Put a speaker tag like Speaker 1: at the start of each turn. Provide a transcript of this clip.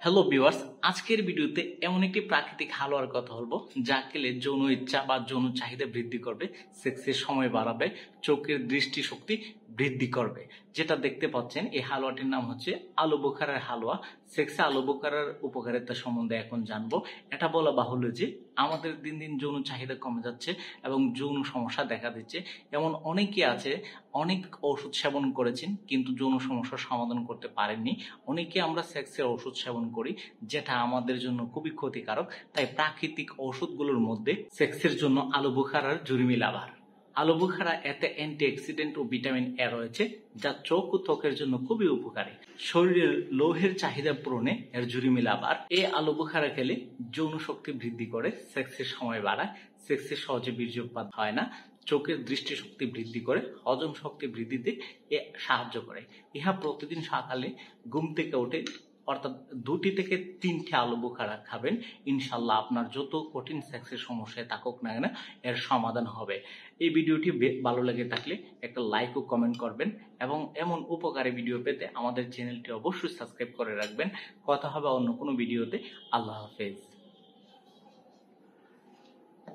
Speaker 1: Hello viewers, আজকের ভিডিওতে এমন একটি প্রাকৃতিক হালুয়ার কথা বলবো যা খেলে যৌন ইচ্ছা বা যৌন চাহিদা বৃদ্ধি করবে, সেক্সের সময় বাড়াবে, চোখের দৃষ্টিশক্তি বৃদ্ধি করবে। যেটা দেখতে পাচ্ছেন, এই হালুয়াটির নাম হচ্ছে আলু বোখারার হালুয়া। সেক্সে আলু বোখারার উপকারিতা সম্বন্ধে এখন জানবো। এটা বলা বাহুল্য যে আমাদের দিন দিন যৌন চাহিদা কমে যাচ্ছে এবং যৌন সমস্যা দেখা দিচ্ছে। এমন অনেকে আছে, অনেক ওষুধ সেবন করেছেন কিন্তু যৌন সমস্যার সমাধান করতে পারেননি। অনেকে আমরা সেক্সের ওষুধ সেবন করি যেটা আমাদের জন্য খুবই ক্ষতিকারক। তাই প্রাকৃতিক ওষুধগুলোর মধ্যে সেক্সের জন্য আলু বোখারার জুরিমি লাভার। আলু বোখারা এতে অ্যান্টিঅক্সিডেন্ট ও ভিটামিন এ রয়েছে, যা চোখ ও ত্বকের জন্য খুবই উপকারী। শরীরের লৌহের চাহিদা পূরণে এর জুরিমি লাভার। এই আলু বোখারা খেলে যৌন শক্তি বৃদ্ধি করে, সেক্সের সময় বাড়ায়, সেক্সে সহজে বীর্যপাত হয় না, চোখের দৃষ্টিশক্তি বৃদ্ধি করে, হজম শক্তি বৃদ্ধিতে সাহায্য করে। ইহা প্রতিদিন সকালে ঘুম থেকে উঠে অর্থাৎ 2টি থেকে 3টে আলু বোখারা খাবেন, ইনশাল্লাহ আপনার যত কঠিন সেক্সের সমস্যায় থাকুক না কেন এর সমাধান হবে। এই ভিডিওটি ভালো লেগে থাকলে একটা লাইক ও কমেন্ট করবেন এবং এমন উপকারী ভিডিও পেতে আমাদের চ্যানেলটি অবশ্যই সাবস্ক্রাইব করে রাখবেন। কথা হবে অন্য কোনো ভিডিওতে। আল্লাহ হাফেজ।